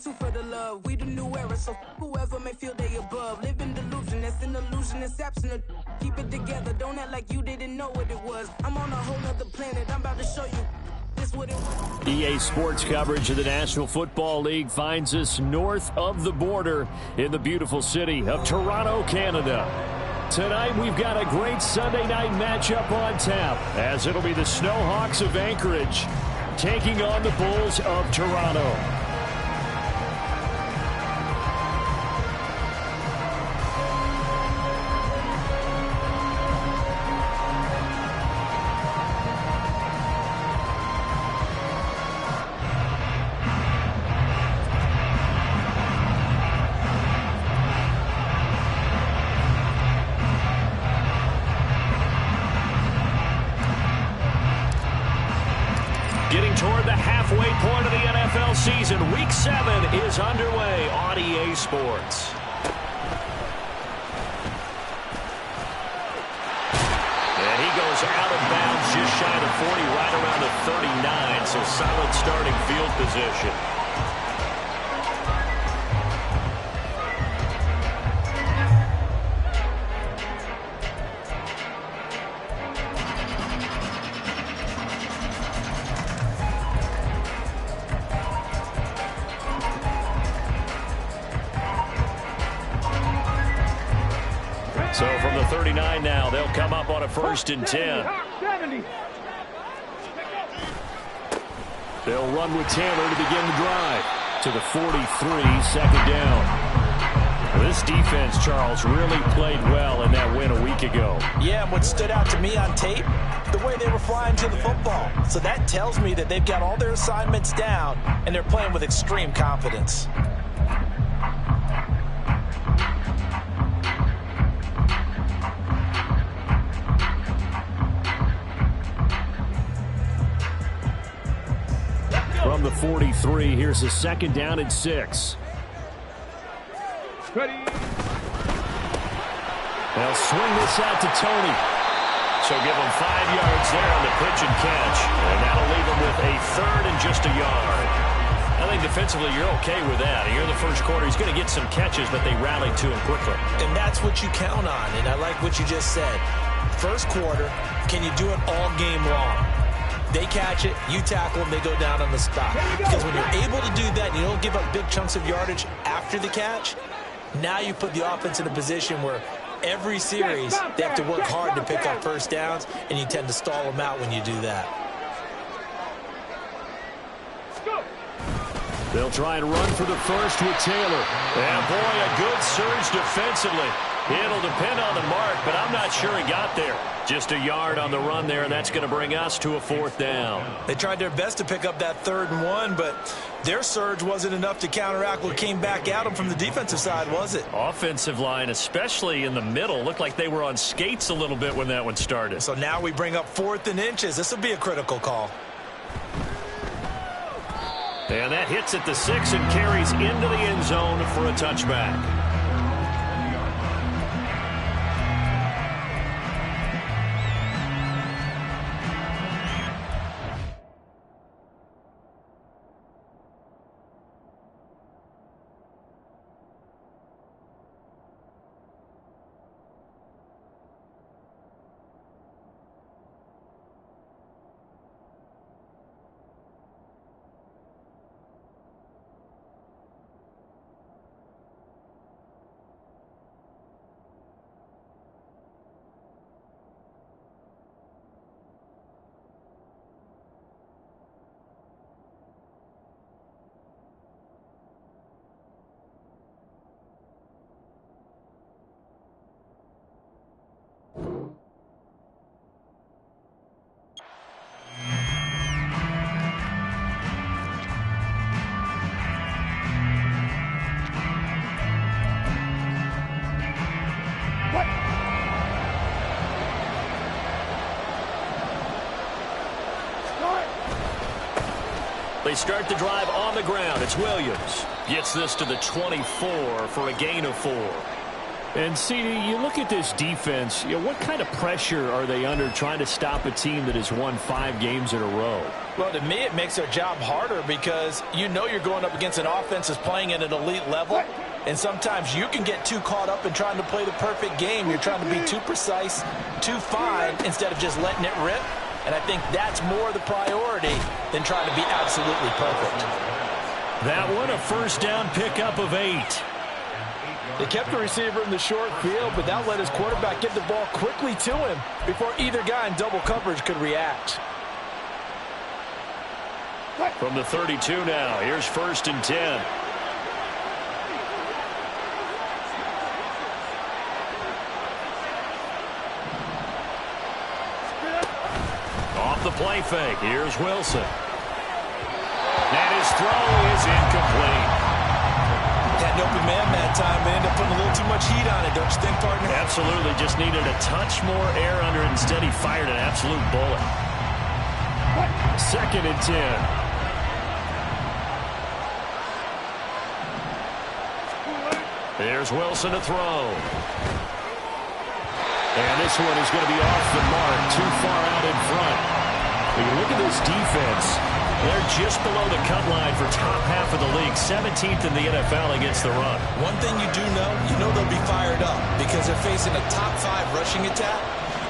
too for the love. We the new era, so whoever may feel they above. Live in delusion, that's an illusion, it's absent. Keep it together, don't act like you didn't know what it was. I'm on a whole nother planet, I'm about to show you. EA Sports coverage of the National Football League finds us north of the border in the beautiful city of Toronto, Canada. Tonight we've got a great Sunday night matchup on tap, as it'll be the Snowhawks of Anchorage taking on the Bulls of Toronto. Getting toward the halfway point of the NFL season, Week 7 is underway on EA Sports. And he goes out of bounds just shy of 40, right around the 39, so solid starting field position. So from the 39 now, they'll come up on a 1st and 10. They'll run with Taylor to begin the drive. To the 43, second down. This defense, Charles, really played well in that win a week ago. Yeah, and what stood out to me on tape, the way they were flying to the football. So that tells me that they've got all their assignments down, and they're playing with extreme confidence. From the 43, here's a 2nd down and 6. Ready. They'll swing this out to Tony. So give him 5 yards there on the pitch and catch. And that'll leave him with a 3rd and just a yard. I think defensively you're okay with that. Here in the first quarter, he's going to get some catches, but they rallied to him quickly. And that's what you count on, and I like what you just said. First quarter, can you do it all game long? They catch it, you tackle them, they go down on the spot. Because when you're able to do that and you don't give up big chunks of yardage after the catch, now you put the offense in a position where every series they have to work hard to pick up first downs, and you tend to stall them out when you do that. They'll try and run for the first with Taylor. And boy, a good surge defensively. It'll depend on the mark, but I'm not sure he got there. Just a yard on the run there, and that's going to bring us to a 4th down. They tried their best to pick up that 3rd and 1, but their surge wasn't enough to counteract what came back at them from the defensive side, was it? Offensive line, especially in the middle, looked like they were on skates a little bit when that one started. So now we bring up 4th and inches. This will be a critical call. And that hits at the 6 and carries into the end zone for a touchback. They start the drive on the ground. It's Williams. Gets this to the 24 for a gain of 4. And, CD, you look at this defense, what kind of pressure are they under trying to stop a team that has won 5 games in a row? Well, to me, it makes their job harder because you know you're going up against an offense that's playing at an elite level, and sometimes you can get too caught up in trying to play the perfect game. You're trying to be too precise, too fine, instead of just letting it rip, and I think that's more the priority than trying to be absolutely perfect. That one, a first down pickup of 8. They kept the receiver in the short field, but that let his quarterback get the ball quickly to him before either guy in double coverage could react. From the 32 now, here's 1st and 10. Off the play fake, here's Wilson. And his throw is incomplete. Had an open man that time. They ended up putting a little too much heat on it, don't you think, partner? Absolutely. Just needed a touch more air under it. Instead, he fired an absolute bullet. 2nd and 10. There's Wilson to throw. And this one is going to be off the mark. Too far out in front. When you look at this defense, they're just below the cut line for top half of the league, 17th in the NFL against the run. One thing you do know, they'll be fired up because they're facing a top 5 rushing attack.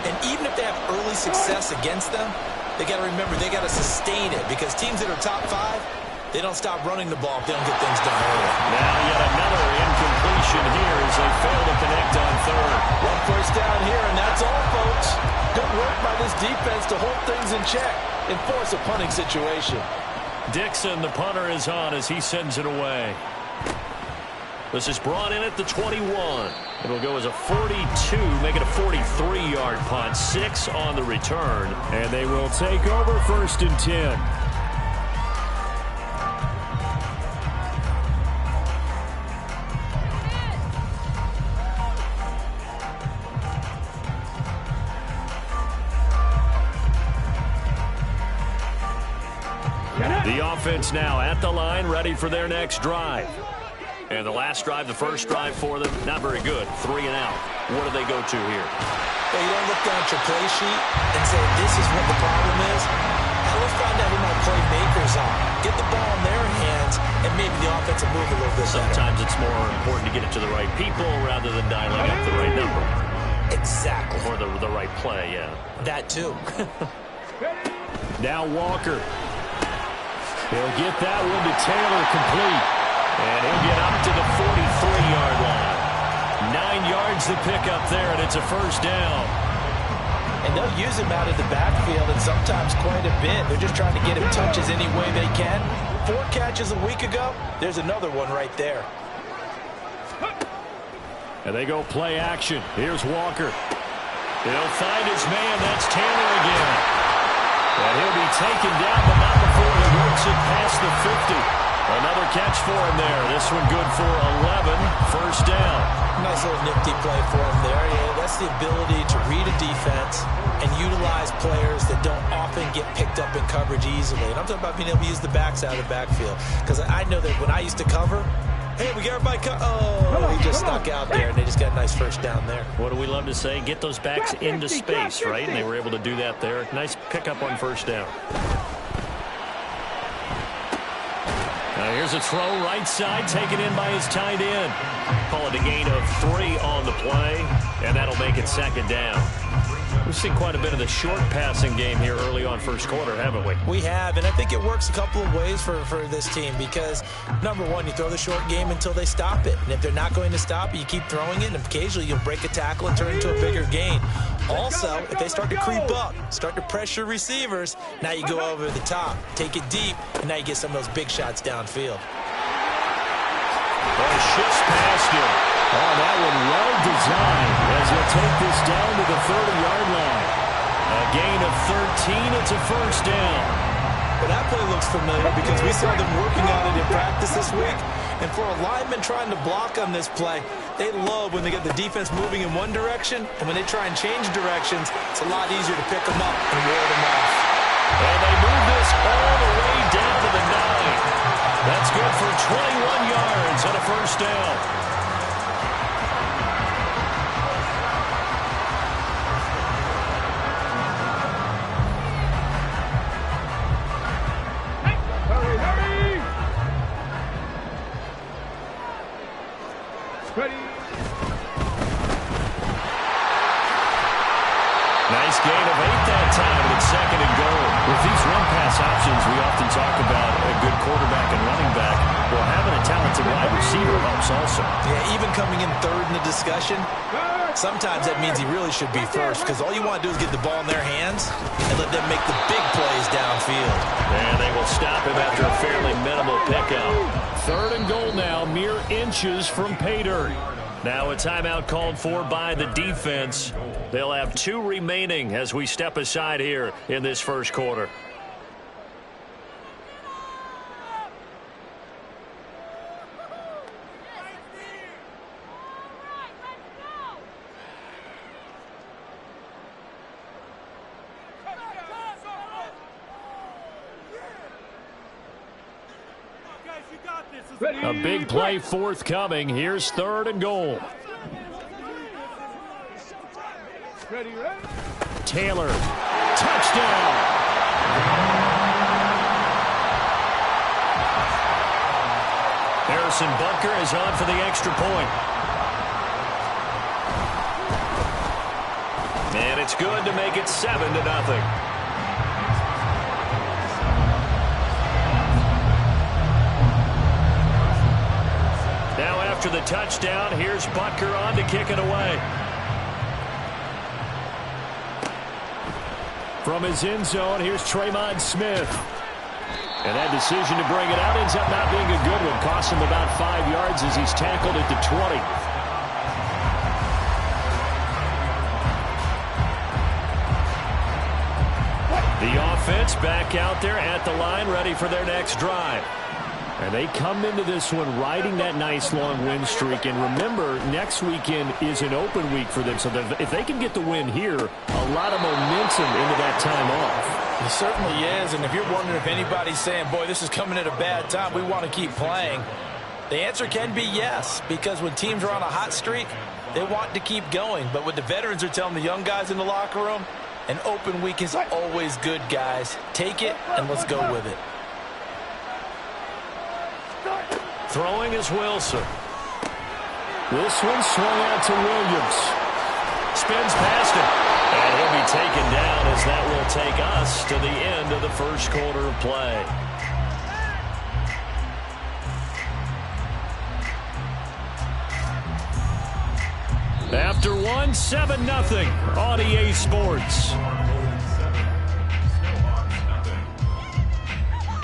And even if they have early success against them, they got to remember they got to sustain it because teams that are top 5, they don't stop running the ball if they don't get things done early. Now yet another incompletion here as they fail to connect on 3rd. One first down here, and that's all, folks. Good work by this defense to hold things in check and force a punting situation. Dixon, the punter, is on as he sends it away. This is brought in at the 21. It'll go as a 42, make it a 43-yard punt. 6 on the return, and they will take over 1st and 10. The offense now at the line, ready for their next drive. And the last drive, the first drive for them, not very good. 3 and out. What do they go to here? Well, you don't look down at your play sheet and say, this is what the problem is. Now let's find out who my playmakers are. Get the ball in their hands, and maybe the offense will move a little bit better. Sometimes it's more important to get it to the right people rather than dialing up the right number. Exactly. Or the right play, yeah. That too. Now Walker. He'll get that one to Taylor complete. And he'll get up to the 43-yard line. 9 yards to pick up there, and it's a first down. And they'll use him out of the backfield, and sometimes quite a bit. They're just trying to get him touches any way they can. 4 catches a week ago. There's another one right there. And they go play action. Here's Walker. He'll find his man. That's Taylor again. And he'll be taken down, but not before he works it past the 50. Another catch for him there. This one good for 11. First down. Nice little nifty play for him there. Yeah, that's the ability to read a defense and utilize players that don't often get picked up in coverage easily. And I'm talking about being able to use the backs out of the backfield. Because I know that when I used to cover, hey, we got everybody he just stuck out there, and they just got a nice first down there. What do we love to say? Get those backs into space, right? And they were able to do that there. Nice pickup on first down. Now here's a throw right side, taken in by his tight end. Call it a gain of 3 on the play, and that'll make it second down. We've seen quite a bit of the short passing game here early on first quarter, haven't we? We have, and I think it works a couple of ways for this team because, number one, you throw the short game until they stop it. And if they're not going to stop it, you keep throwing it, and occasionally you'll break a tackle and turn it into a bigger gain. Also, if they start to creep up, start to pressure receivers, now you go over the top, take it deep, and now you get some of those big shots downfield. Shifts past him. Oh, that one well designed as he'll take this down to the 30-yard line. A gain of 13. It's a first down. Well, that play looks familiar because we saw them working on it in practice this week. And for a lineman trying to block on this play, they love when they get the defense moving in one direction. And when they try and change directions, it's a lot easier to pick them up and ward them off. And they move this all the way down to the 9. That's good for 21 yards and a first down. Nice gain of 8 that time, and it's 2nd and goal. With these run-pass options, we often talk about a good quarterback and running back. Well, having a talented wide receiver helps also. Yeah, even coming in 3rd in the discussion, sometimes that means he really should be first, because all you want to do is get the ball in their hands and let them make the big plays downfield. And they will stop him after a fairly minimal pickup. 3rd and goal now, mere inches from pay dirt. Now a timeout called for by the defense. They'll have 2 remaining as we step aside here in this first quarter. A big play forthcoming. Here's 3rd and goal. Taylor, touchdown. Harrison Butker is on for the extra point. And it's good to make it 7-0. After the touchdown, here's Butker on to kick it away. From his end zone, here's Tremon Smith. And that decision to bring it out ends up not being a good one. Costs him about 5 yards as he's tackled at the 20. The offense back out there at the line, ready for their next drive. And they come into this one riding that nice long win streak. And remember, next weekend is an open week for them. So if they can get the win here, a lot of momentum into that time off. It certainly is. And if you're wondering if anybody's saying, boy, this is coming at a bad time, we want to keep playing, the answer can be yes. Because when teams are on a hot streak, they want to keep going. But what the veterans are telling the young guys in the locker room, an open week is always good, guys. Take it and let's go with it. Throwing is Wilson. This one swung out to Williams. Spins past him. And he'll be taken down as that will take us to the end of the first quarter of play. After one, 7-0 on EA Sports.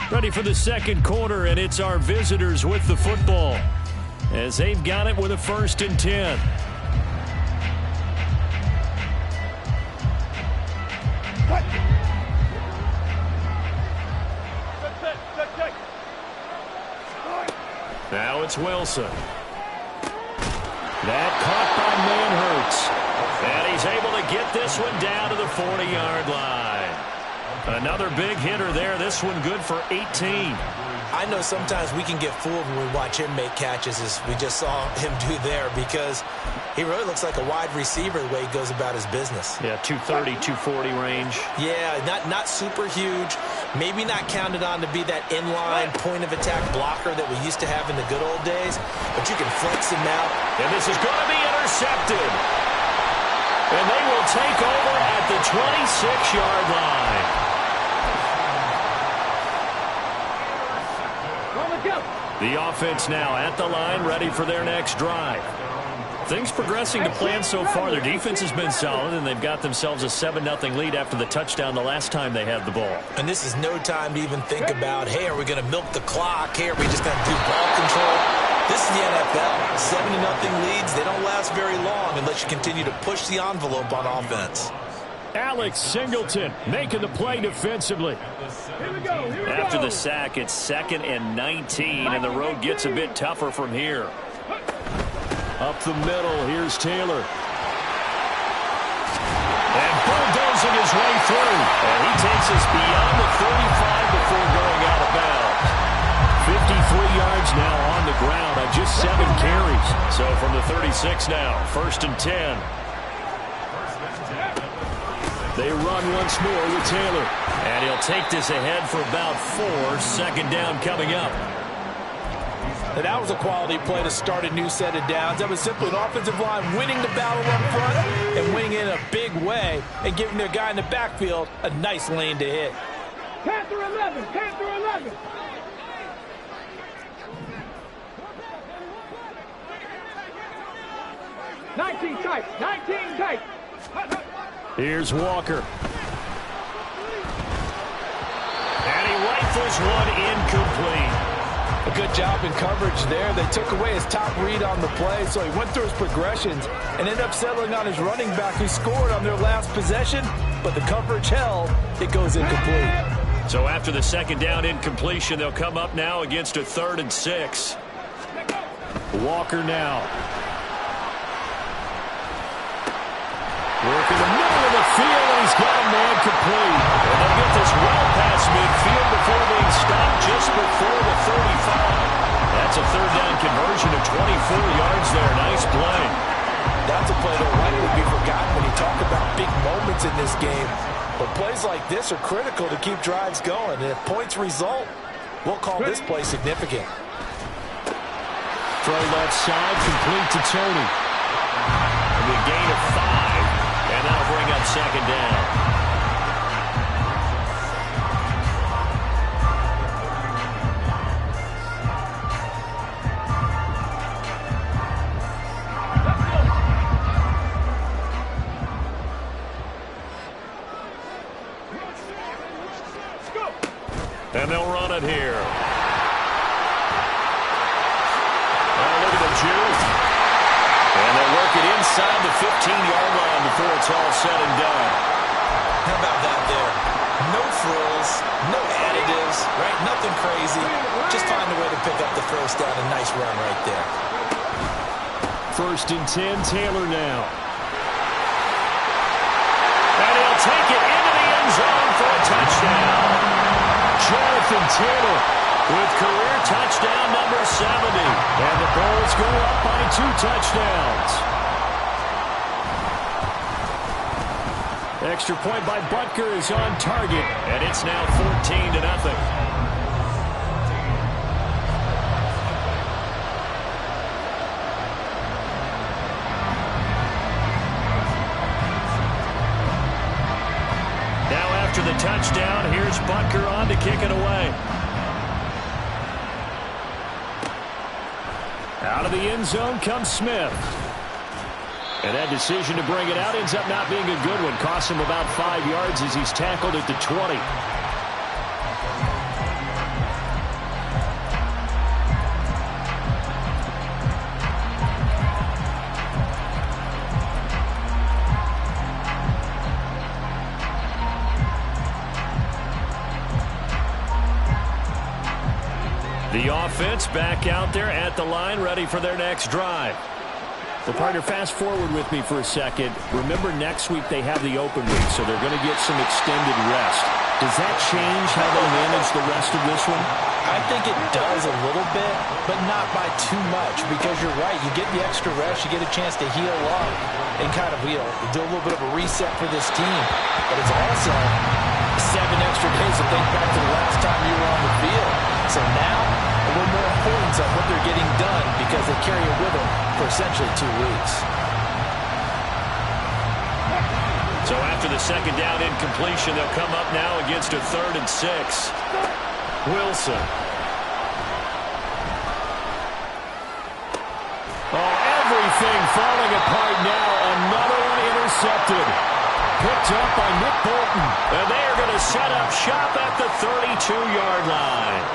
Ready for the second quarter, and it's our visitors with the football as they've got it with a 1st and 10. Now it's Wilson. That caught by Manhertz. And he's able to get this one down to the 40-yard line. Another big hitter there. This one good for 18. I know sometimes we can get fooled when we watch him make catches, as we just saw him do there, because he really looks like a wide receiver the way he goes about his business. Yeah, 230, 240 range. Yeah, not super huge. Maybe not counted on to be that inline point-of-attack blocker that we used to have in the good old days, but you can flex him out. And this is going to be intercepted. And they will take over at the 26-yard line. The offense now at the line, ready for their next drive. Things progressing to plan so far. Their defense has been solid, and they've got themselves a 7-0 lead after the touchdown the last time they had the ball. And this is no time to even think about, hey, are we going to milk the clock? Hey, are we just going to do ball control? This is the NFL. 7-0 leads, they don't last very long unless you continue to push the envelope on offense. Alex Singleton making the play defensively. After the sack, it's 2nd and 19, and the road gets a bit tougher from here. Up the middle, here's Taylor. And bulldozing his way through. And he takes us beyond the 35 before going out of bounds. 53 yards now on the ground on just 7 carries. So from the 36 now, 1st and 10. They run once more with Taylor. And he'll take this ahead for about 4. 2nd down coming up. And that was a quality play to start a new set of downs. That was simply an offensive line winning the battle up front and winning it in a big way and giving their guy in the backfield a nice lane to hit. Panther 11, Panther 11. Nineteen tight. Here's Walker. And he rifles one incomplete. A good job in coverage there. They took away his top read on the play, so he went through his progressions and ended up settling on his running back who scored on their last possession, but the coverage held. It goes incomplete. So after the second down incompletion, they'll come up now against a 3rd and 6. Walker now. Working the middle of the field, and he's got a man complete. And they'll get this well past midfield before being stopped just before the 35. That's a 3rd down conversion of 24 yards there. Nice play. That's a play that will likely be forgotten when you talk about big moments in this game. But plays like this are critical to keep drives going. And if points result, we'll call this play significant. Throw left side, complete to Tony. And a gain of 5. And that'll bring up 2nd down. And they'll run it here. Oh, look at the juke. And they'll work it inside the 15-yard line before it's all said and done. How about that there? No frills, no additives, right? Nothing crazy. Just find a way to pick up the first down. A nice run right there. 1st and 10, Taylor now. And he'll take it into the end zone for a touchdown. Jonathan Taylor with career touchdown number 70. And the Bulls go up by 2 touchdowns. Extra point by Butker is on target, and it's now 14-0. After the touchdown, here's Butker on to kick it away. Out of the end zone comes Smith. And that decision to bring it out ends up not being a good one. Costs him about 5 yards as he's tackled at the 20. The offense back out there at the line, ready for their next drive. Well, partner, fast forward with me for a second. Remember, next week they have the open week, so they're going to get some extended rest. Does that change how they manage the rest of this one? I think it does a little bit, but not by too much, because you're right. You get the extra rest, you get a chance to heal up and kind of do a little bit of a reset for this team. But it's also 7 extra days to think back to the last time you were on the field. So now, a little more importance on what they're getting done because they carry it with them for essentially 2 weeks. So after the second down incompletion, they'll come up now against a 3rd and 6. Wilson. Oh, everything falling apart now. Another one intercepted. Picked up by Nick Bolton. And they are going to set up shop at the 32-yard line.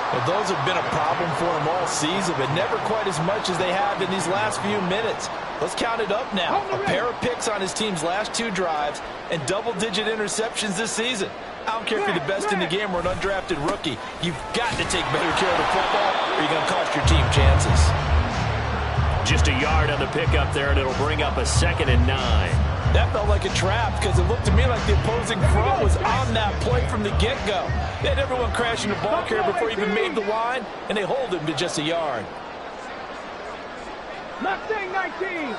Well, those have been a problem for him all season, but never quite as much as they have in these last few minutes. Let's count it up now. A pair of picks on his team's last 2 drives and double-digit interceptions this season. I don't care if you're the best in the game or an undrafted rookie. You've got to take better care of the football or you're going to cost your team chances. Just a yard on the pickup there, and it'll bring up a 2nd and 9. That felt like a trap because it looked to me like the opposing front was on that play from the get-go. They had everyone crashing the ball carrier before he even made the line, and they hold him to just a yard. Mustang 19.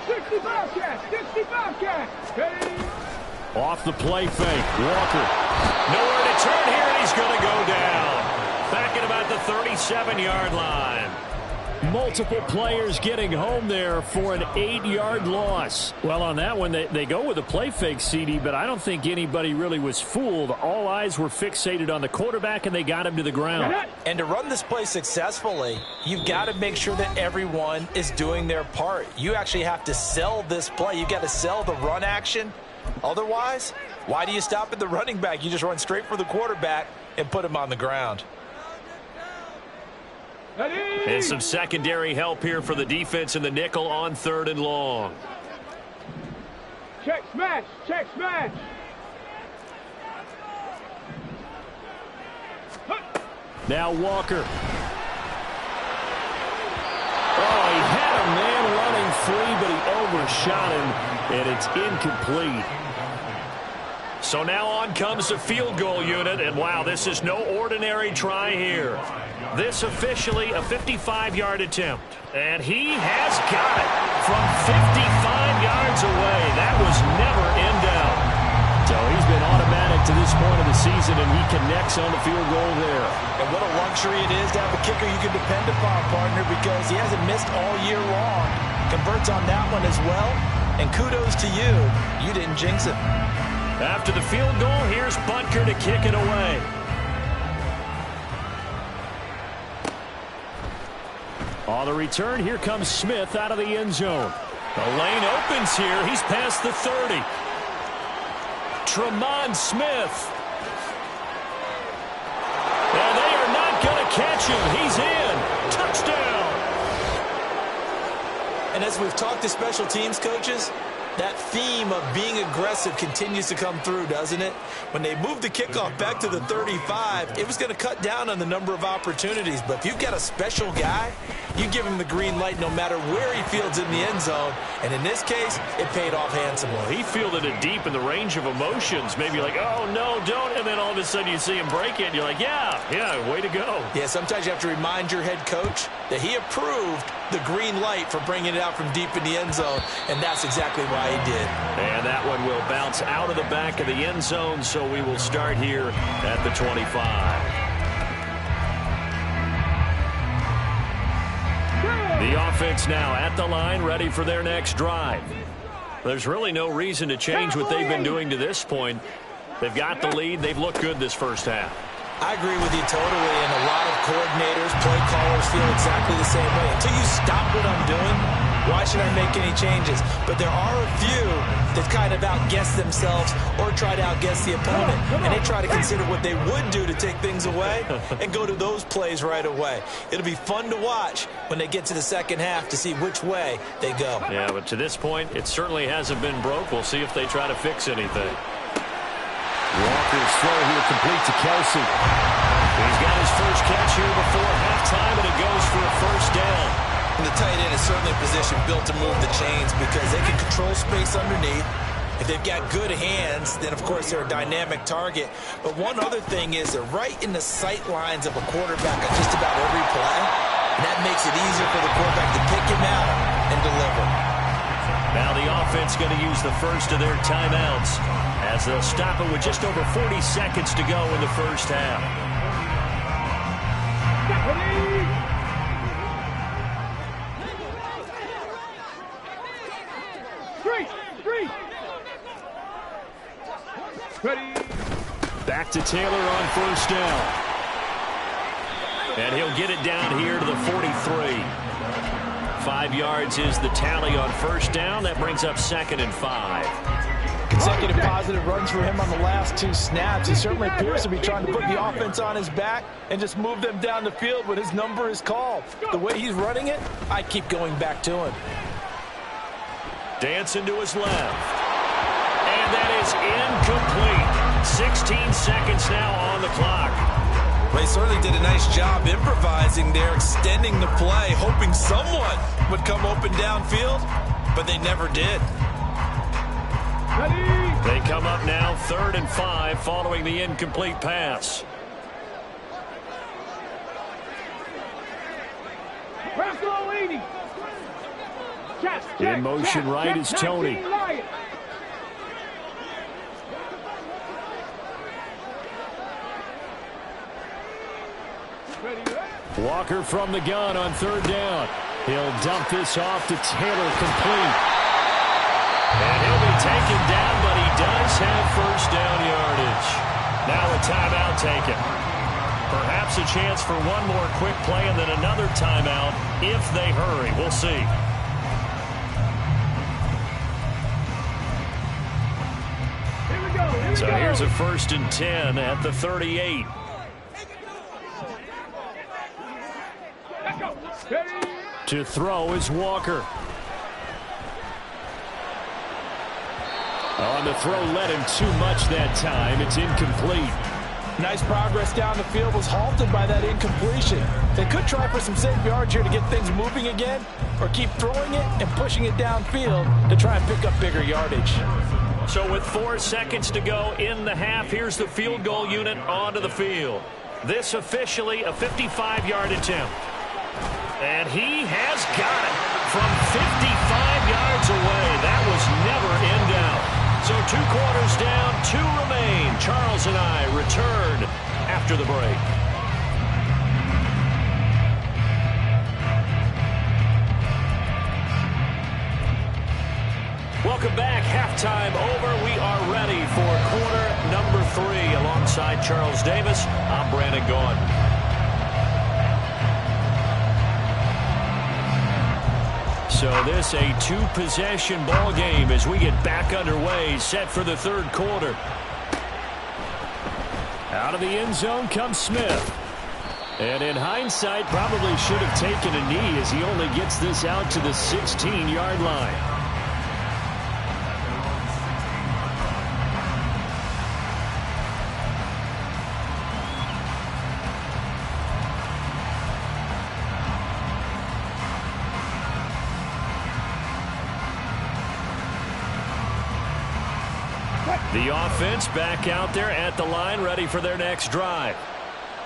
65 catch. Hey. Off the play fake. Walker. Nowhere to turn here, and he's going to go down. Back at about the 37-yard line. Multiple players getting home there for an 8-yard loss. Well, on that one, they go with a play fake, CD, but I don't think anybody really was fooled. All eyes were fixated on the quarterback, and they got him to the ground. And to run this play successfully, you've got to make sure that everyone is doing their part. You actually have to sell this play. You've got to sell the run action. Otherwise, why do you stop at the running back? You just run straight for the quarterback and put him on the ground. And some secondary help here for the defense in the nickel on 3rd and long. Check smash, check smash. Now Walker. Oh, he had a man running free, but he overshot him, and it's incomplete. So now on comes the field goal unit, and wow, this is no ordinary try here. This officially a 55-yard attempt, and he has got it from 55 yards away. That was never in doubt. So he's been automatic to this point of the season, and he connects on the field goal there. And what a luxury it is to have a kicker you can depend upon, partner, because he hasn't missed all year long. Converts on that one as well, and kudos to you. You didn't jinx it. After the field goal, here's Butker to kick it away. On the return, here comes Smith out of the end zone. The lane opens here. He's past the 30. Tremont Smith. And they are not going to catch him. He's in. Touchdown. And as we've talked to special teams coaches, that theme of being aggressive continues to come through, doesn't it? When they moved the kickoff back to the 35, it was going to cut down on the number of opportunities. But if you've got a special guy, you give him the green light no matter where he fields in the end zone. And in this case, it paid off handsomely. He fielded it deep in the range of emotions. Maybe like, oh, no, don't. And then all of a sudden you see him break it, and you're like, yeah, way to go. Yeah, sometimes you have to remind your head coach that he approved the green light for bringing it out from deep in the end zone, and that's exactly why he did. And that one will bounce out of the back of the end zone, so we will start here at the 25. The offense now at the line, ready for their next drive. There's really no reason to change what they've been doing to this point. They've got the lead. They've looked good this first half. I agree with you totally, and a lot of coordinators, play callers feel exactly the same way. Until you stop what I'm doing, why should I make any changes? But there are a few that kind of outguess themselves or try to outguess the opponent, and they try to consider what they would do to take things away and go to those plays right away. It'll be fun to watch when they get to the second half to see which way they go. Yeah, but to this point, it certainly hasn't been broke. We'll see if they try to fix anything. Walker's throw here complete to Kelsey. He's got his first catch here before halftime, and it goes for a first down. And the tight end is certainly a position built to move the chains because they can control space underneath. If they've got good hands, then, of course, they're a dynamic target. But one other thing is they're right in the sight lines of a quarterback on just about every play. And that makes it easier for the quarterback to pick him out and deliver. Now the offense going to use the first of their timeouts as they'll stop it with just over 40 seconds to go in the first half. Back to Taylor on first down. And he'll get it down here to the 43. 5 yards is the tally on first down. That brings up 2nd and 5. Consecutive positive runs for him on the last 2 snaps. He certainly appears to be trying to put the offense on his back and just move them down the field when his number is called. The way he's running it, I keep going back to him. Dancing to his left. And that is incomplete. 16 seconds now on the clock. They certainly did a nice job improvising there, extending the play, hoping someone would come open downfield, but they never did. They come up now 3rd and 5 following the incomplete pass. In motion right is Tony. Walker from the gun on third down. He'll dump this off to Taylor, complete. And he'll be taken down, but he does have first down yardage. Now a timeout taken. Perhaps a chance for one more quick play and then another timeout if they hurry. We'll see. So here's a 1st and 10 at the 38. To throw is Walker. On the throw, led him too much that time. It's incomplete. Nice progress down the field, was halted by that incompletion. They could try for some safe yards here to get things moving again, or keep throwing it and pushing it downfield to try and pick up bigger yardage. So with 4 seconds to go in the half, here's the field goal unit onto the field. This officially a 55-yard attempt. And he has got it from 55 yards away. That was never in doubt. So 2 quarters down, 2 remain. Charles and I return after the break. Welcome back. Halftime over. We are ready for quarter number 3. Alongside Charles Davis, I'm Brandon Gaudin. So this a 2-possession ball game as we get back underway, set for the 3rd quarter. Out of the end zone comes Smith. And in hindsight, probably should have taken a knee as he only gets this out to the 16-yard line. The offense back out there at the line, ready for their next drive.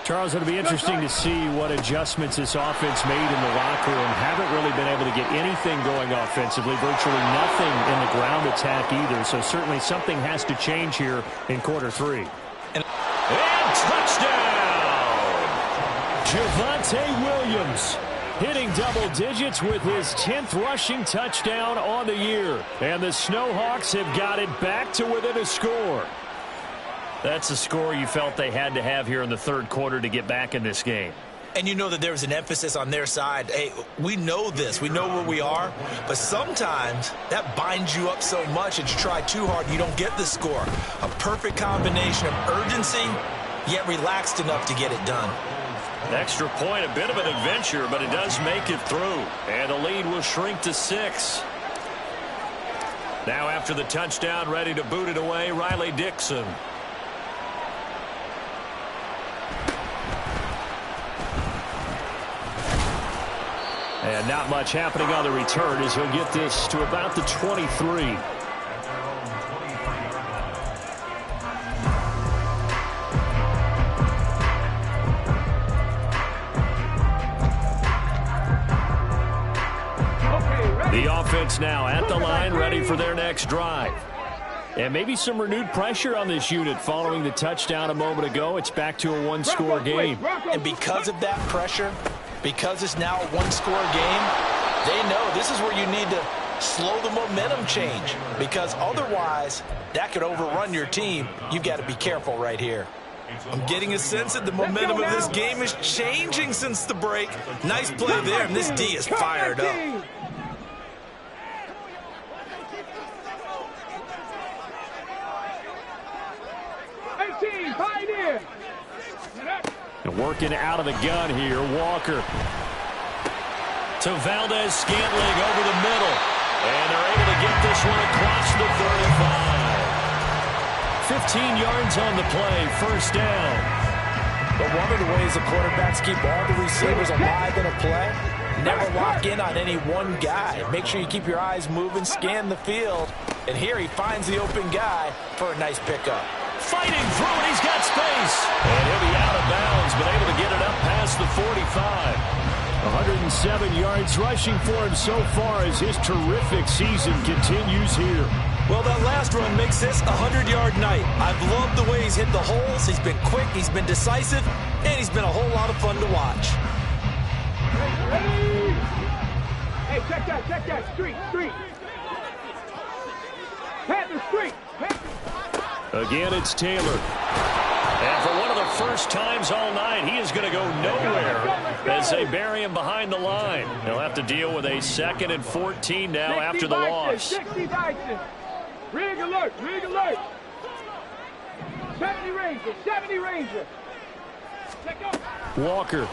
Charles, it'll be interesting to see what adjustments this offense made in the locker room. Haven't really been able to get anything going offensively, virtually nothing in the ground attack either. So certainly something has to change here in quarter 3. And touchdown! Javonte Williams hitting double digits with his 10th rushing touchdown on the year. And the Snowhawks have got it back to within a score. That's a score you felt they had to have here in the 3rd quarter to get back in this game. And you know that there was an emphasis on their side. Hey, we know this. We know where we are. But sometimes that binds you up so much that you try too hard and you don't get the score. A perfect combination of urgency, yet relaxed enough to get it done. An extra point, a bit of an adventure, but it does make it through. And the lead will shrink to 6. Now after the touchdown, ready to boot it away, Riley Dixon. And not much happening on the return as he'll get this to about the 23. The offense now at the line, ready for their next drive. And maybe some renewed pressure on this unit following the touchdown a moment ago. It's back to a 1-score game. And because of that pressure, because it's now a 1-score game, they know this is where you need to slow the momentum change. Because otherwise, that could overrun your team. You've got to be careful right here. I'm getting a sense that the momentum of this game is changing since the break. Nice play there, and this D is fired up. Working out of the gun here, Walker. To Valdez-Scantling over the middle. And they're able to get this one across the 35. 15 yards on the play, first down. But one of the ways the quarterbacks keep all the receivers alive in a play, never lock in on any one guy. Make sure you keep your eyes moving, scan the field. And here he finds the open guy for a nice pickup. Fighting through it, he's got space. And he'll be out of bounds, but able to get it up past the 45. 107 yards rushing for him so far as his terrific season continues here. Well, that last run makes this a 100-yard night. I've loved the way he's hit the holes. He's been quick, he's been decisive, and he's been a whole lot of fun to watch. Ready? Hey, check that. Street. Panther, street. Again, it's Taylor. And for one of the first times all night, he is going to go nowhere as they bury him behind the line. He'll have to deal with a 2nd and 14 now after the loss. 60 Bison. Rig alert. 70 Ranger. Walker.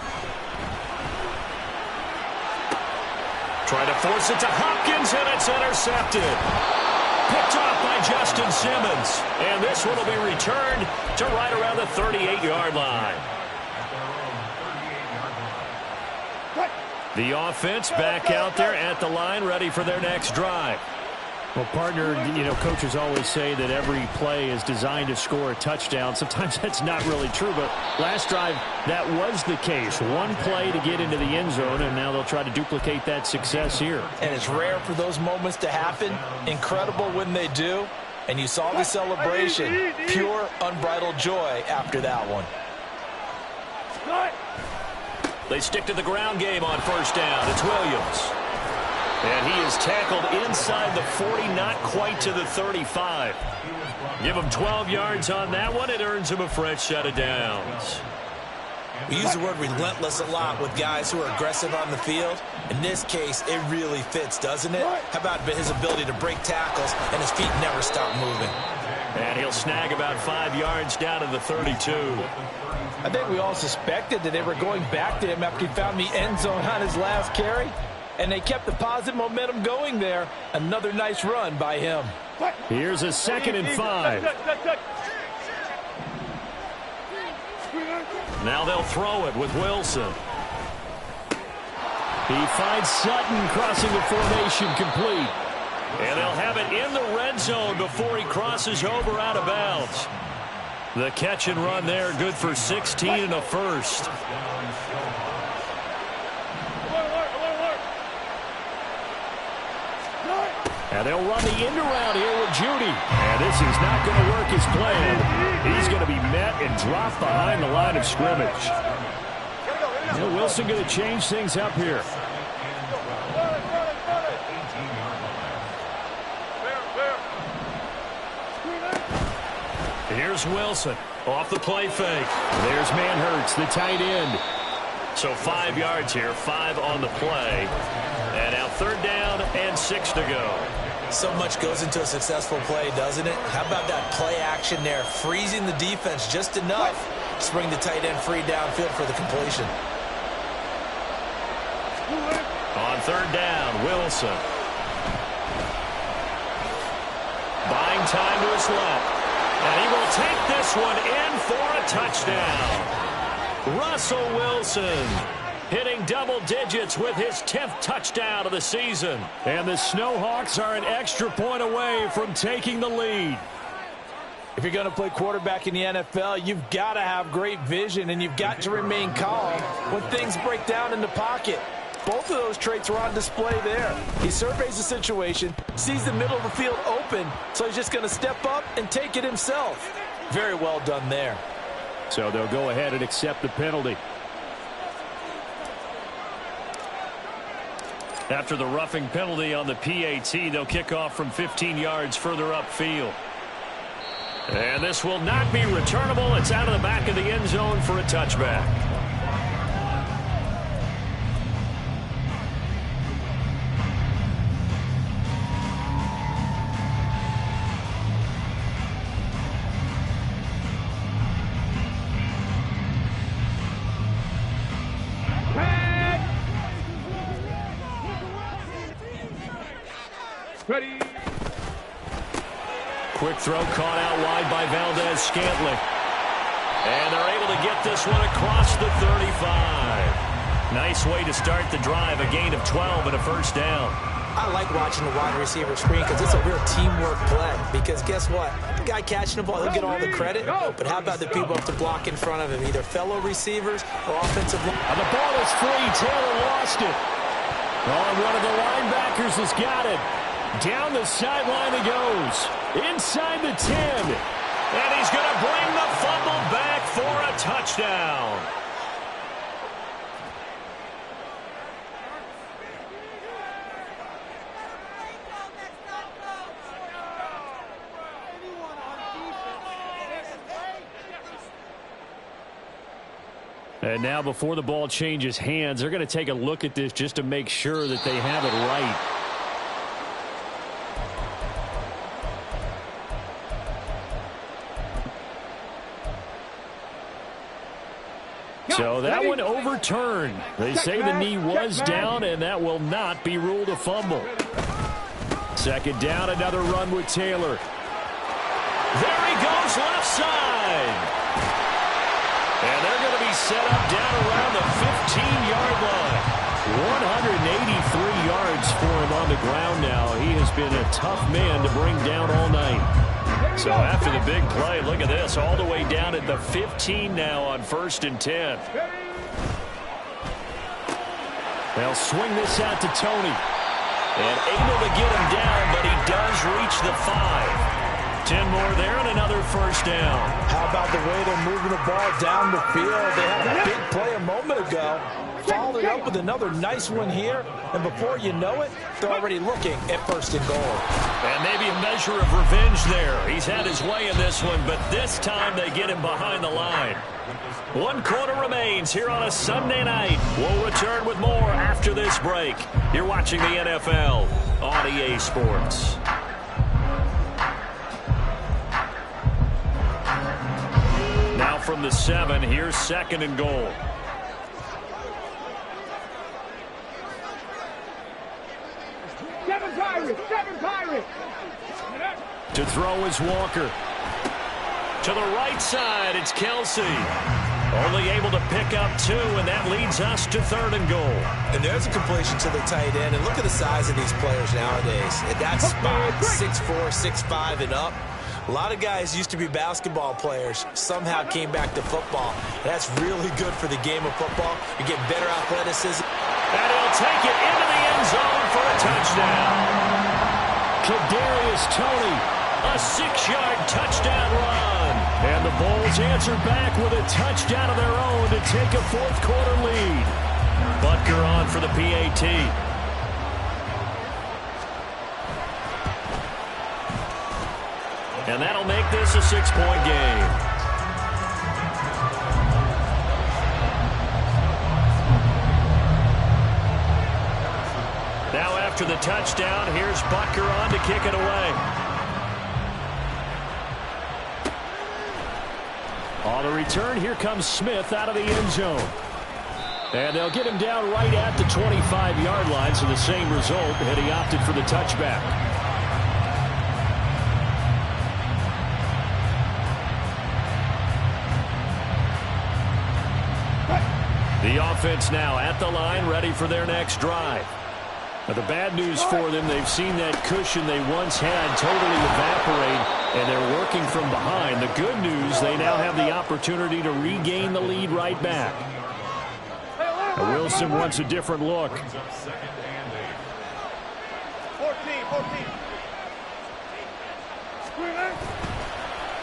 Trying to force it to Hopkins, and it's intercepted. Picked off by Justin Simmons. And this one will be returned to right around the 38-yard line. The offense back out there at the line, ready for their next drive. Well, partner, coaches always say that every play is designed to score a touchdown. Sometimes that's not really true, but last drive, that was the case. One play to get into the end zone, and now they'll try to duplicate that success here. And it's rare for those moments to happen. Incredible when they do. And you saw the celebration. Pure, unbridled joy after that one. They stick to the ground game on first down. It's Williams. And he is tackled inside the 40, not quite to the 35. Give him 12 yards on that one. It earns him a fresh set of downs. We use the word relentless a lot with guys who are aggressive on the field. In this case, it really fits, doesn't it? How about his ability to break tackles and his feet never stop moving? And he'll snag about 5 yards down to the 32. I think we all suspected that they were going back to him after he found the end zone on his last carry. And they kept the positive momentum going there. Another nice run by him. Here's a 2nd and 5. Now they'll throw it with Wilson. He finds Sutton crossing the formation complete. And they'll have it in the red zone before he crosses over out of bounds. The catch and run there, good for 16 and a first. And they'll run the end around here with Judy. And this is not going to work as planned. He's going to be met and dropped behind the line of scrimmage. Wilson going to change things up here. Here's Wilson off the play fake. There's Manhertz, the tight end. So 5 yards here, 5 on the play. And now 3rd down and 6 to go. So much goes into a successful play, doesn't it? How about that play action there, freezing the defense just enough to bring the tight end free downfield for the completion. On 3rd down, Wilson. Buying time to his left. And he will take this one in for a touchdown. Russell Wilson hitting double digits with his 10th touchdown of the season. And the Snowhawks are an extra point away from taking the lead. If you're going to play quarterback in the NFL, you've got to have great vision, and you've got to remain calm when things break down in the pocket. Both of those traits were on display there. He surveys the situation, sees the middle of the field open, so he's just going to step up and take it himself. Very well done there. So they'll go ahead and accept the penalty. After the roughing penalty on the PAT, they'll kick off from 15 yards further upfield. And this will not be returnable. It's out of the back of the end zone for a touchback. Ready. Quick throw caught out wide by Valdez-Scantling. And they're able to get this one across the 35. Nice way to start the drive, a gain of 12 and a first down. I like watching the wide receiver screen because it's a real teamwork play. Because guess what? The guy catching the ball, he'll get all the credit. But how about the people up to block in front of him, either fellow receivers or offensive line? And the ball is free. Taylor lost it. Oh, and one of the linebackers has got it. Down the sideline he goes. Inside the 10. And he's going to bring the fumble back for a touchdown. And now before the ball changes hands, they're going to take a look at this just to make sure that they have it right. So that one overturned. They say the knee was down, and that will not be ruled a fumble. Second down, another run with Taylor. There he goes, left side. And they're going to be set up down around the 15-yard line. 183 yards for him on the ground now. He has been a tough man to bring down all night. So after the big play, look at this, all the way down at the 15 now on 1st and 10. They'll swing this out to Tony. And able to get him down, but he does reach the 5. 10 more there and another first down. How about the way they're moving the ball down the field? They had a big play a moment ago. Followed it up with another nice one here. And before you know it, they're already looking at 1st and goal. And maybe a measure of revenge there. He's had his way in this one, but this time they get him behind the line. 1 quarter remains here on a Sunday night. We'll return with more after this break. You're watching the NFL on EA Sports. Now from the 7, here's 2nd and goal. Seven Pirates. To throw is Walker. To the right side, it's Kelsey. Only able to pick up 2, and that leads us to 3rd and goal. And there's a completion to the tight end. And look at the size of these players nowadays. At that spot, 6'4", 6'5", and up. A lot of guys used to be basketball players, somehow came back to football. That's really good for the game of football. You get better athleticism. And he'll take it into the end zone for a touchdown. Kadarius Toney, a 6-yard touchdown run. And the Bulls answer back with a touchdown of their own to take a 4th quarter lead. Butker on for the PAT. And that'll make this a 6-point game. Now after the touchdown, here's Butker on to kick it away. On the return, here comes Smith out of the end zone. And they'll get him down right at the 25-yard line, so the same result, and he opted for the touchback. The offense now at the line, ready for their next drive. But the bad news for them, they've seen that cushion they once had totally evaporate, and they're working from behind. The good news, they now have the opportunity to regain the lead right back. Wilson wants a different look. 14.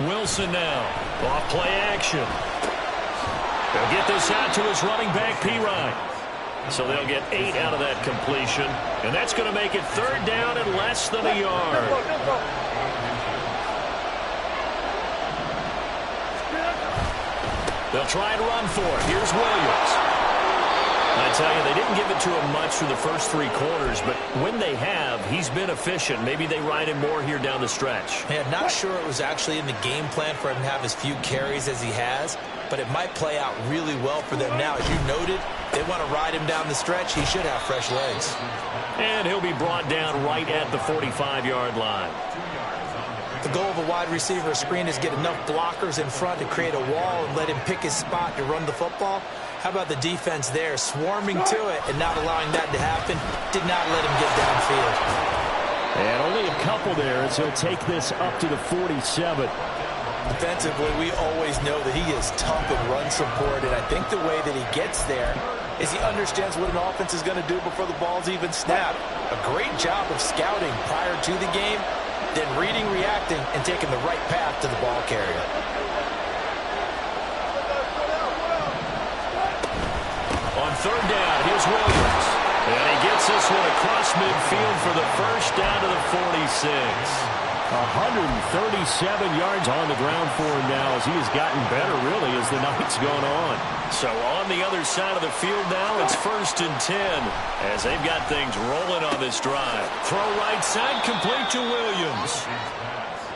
Wilson now, off play action. They'll get this out to his running back, Pirine. So they'll get 8 out of that completion. And that's going to make it 3rd down and less than a yard. They'll try and run for it. Here's Williams. I tell you, they didn't give it to him much through the first 3 quarters, but when they have, he's been efficient. Maybe they ride him more here down the stretch. Yeah, not sure it was actually in the game plan for him to have as few carries as he has, but it might play out really well for them now. As you noted, they want to ride him down the stretch. He should have fresh legs. And he'll be brought down right at the 45-yard line. The goal of a wide receiver screen is get enough blockers in front to create a wall and let him pick his spot to run the football. How about the defense there, swarming to it and not allowing that to happen? Did not let him get downfield. And only a couple there as he'll take this up to the 47. Defensively, we always know that he is tough in run support, and I think the way that he gets there is he understands what an offense is going to do before the ball's even snapped. A great job of scouting prior to the game, then reading, reacting, and taking the right path to the ball carrier. On third down, here's Williams. And he gets this one across midfield for the first down to the 46. 137 yards on the ground for him now as he has gotten better, really, as the night's gone on. So on the other side of the field now, it's 1st and 10 as they've got things rolling on this drive. Throw right side, complete to Williams.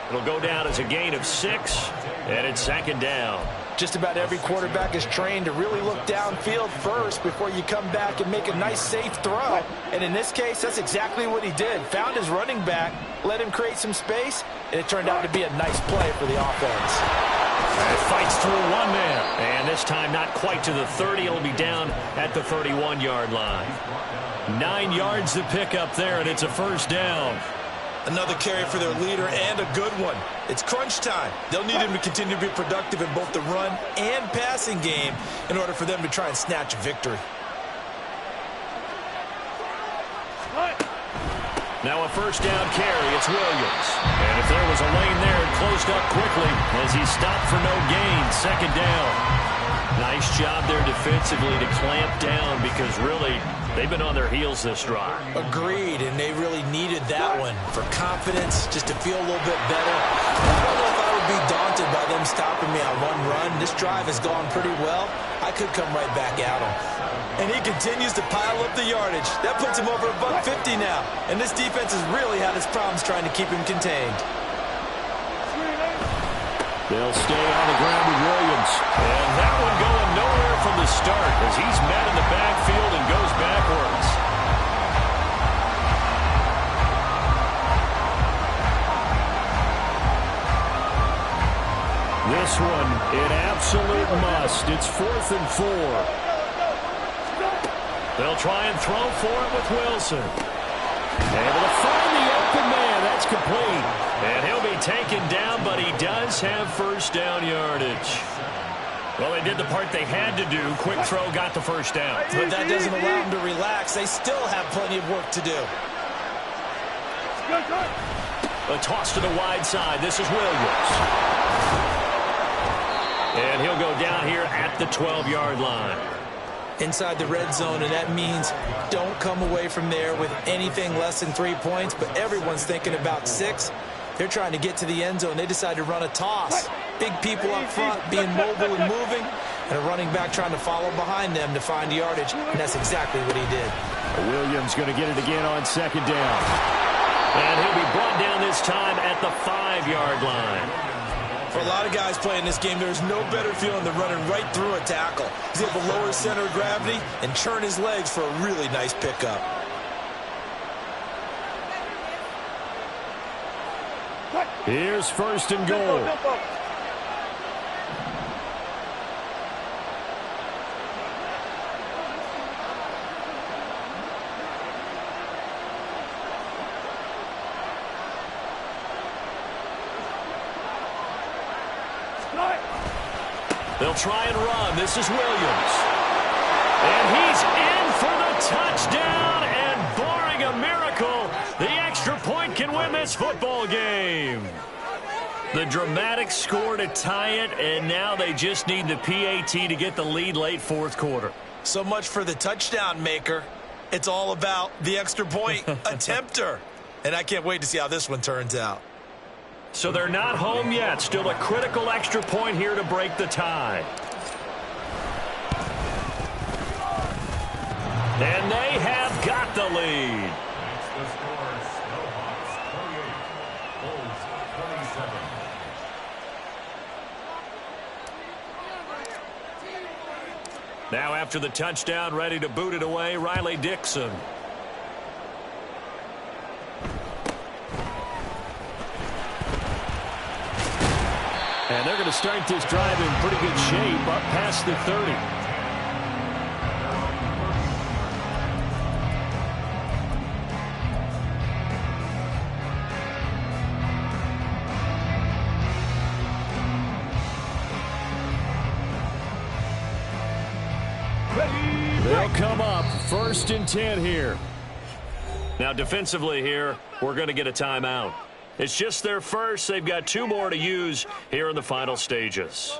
It'll go down as a gain of 6, and it's 2nd down. Just about every quarterback is trained to really look downfield first before you come back and make a nice, safe throw. And in this case, that's exactly what he did. Found his running back, let him create some space, and it turned out to be a nice play for the offense. And fights through one man. And this time not quite to the 30. It'll be down at the 31-yard line. 9 yards to pick up there, and it's a 1st down. Another carry for their leader, and a good one. It's crunch time. They'll need him to continue to be productive in both the run and passing game in order for them to try and snatch a victory. Now a 1st down carry. It's Williams. And if there was a lane there, it closed up quickly as he stopped for no gain. 2nd down. Nice job there defensively to clamp down because really they've been on their heels this drive. Agreed, and they really needed that one for confidence, just to feel a little bit better. I don't know if I would be daunted by them stopping me on one run. This drive has gone pretty well. I could come right back at him. And he continues to pile up the yardage. That puts him over $150 now. And this defense has really had its problems trying to keep him contained. They'll stay on the ground with Williams. And that one going nowhere from the start as he's met in the backfield and goes backwards. This one, an absolute must. It's 4th and 4. They'll try and throw for it with Wilson. Able to find the open man. That's complete. And he'll be taken down, but he does have 1st down yardage. Well, they did the part they had to do. Quick throw got the 1st down. But that doesn't allow them to relax. They still have plenty of work to do. A toss to the wide side. This is Williams. And he'll go down here at the 12-yard line. Inside the red zone, and that means don't come away from there with anything less than 3 points, but everyone's thinking about 6. They're trying to get to the end zone. They decide to run a toss. Big people up front being mobile and moving, and a running back trying to follow behind them to find yardage, and that's exactly what he did. Williams going to get it again on 2nd down. And he'll be brought down this time at the 5-yard line. For a lot of guys playing this game, there's no better feeling than running right through a tackle. He's able to lower his center of gravity and churn his legs for a really nice pickup. Here's 1st and goal. They'll try and run. This is Williams. And he's in for the touchdown. And barring a miracle, the extra point can win this football game. The dramatic score to tie it, and now they just need the PAT to get the lead late 4th quarter. So much for the touchdown maker. It's all about the extra point attempter. And I can't wait to see how this one turns out. So they're not home yet. Still a critical extra point here to break the tie. And they have got the lead. Now after the touchdown, ready to boot it away, Riley Dixon. And they're going to start this drive in pretty good shape up past the 30. They'll 1st and 10 here. Now defensively here, we're going to get a timeout. It's just their first. They've got 2 more to use here in the final stages.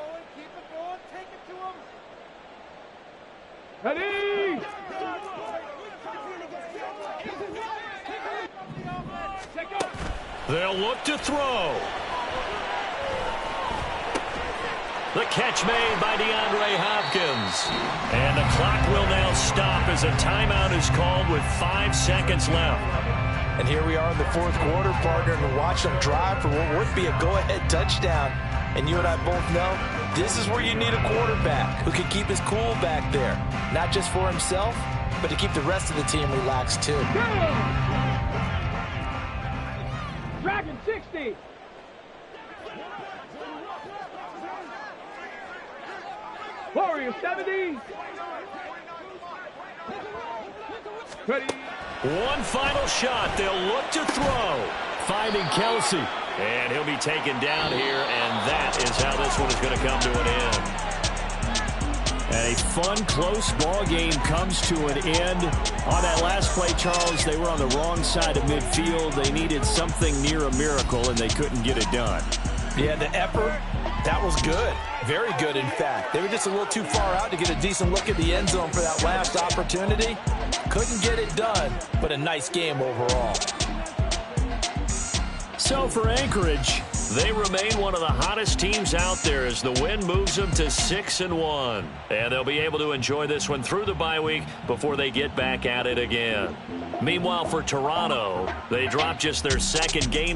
Ready? They'll look to throw. The catch made by DeAndre Hopkins. And the clock will now stop as a timeout is called with 5 seconds left. And here we are in the 4th quarter, partner, and watch them drive for what would be a go-ahead touchdown. And you and I both know this is where you need a quarterback who can keep his cool back there. Not just for himself, but to keep the rest of the team relaxed too. Dragon 60. Warrior 70. Ready. One final shot. They'll look to throw. Finding Kelsey. And he'll be taken down here, and that is how this one is going to come to an end. And a fun, close ball game comes to an end. On that last play, Charles, they were on the wrong side of midfield. They needed something near a miracle, and they couldn't get it done. Yeah, the effort, that was good. Very good, in fact. They were just a little too far out to get a decent look at the end zone for that last opportunity. Couldn't get it done, but a nice game overall. So for Anchorage, they remain one of the hottest teams out there as the win moves them to 6-1. And they'll be able to enjoy this one through the bye week before they get back at it again. Meanwhile, for Toronto, they dropped just their 2nd game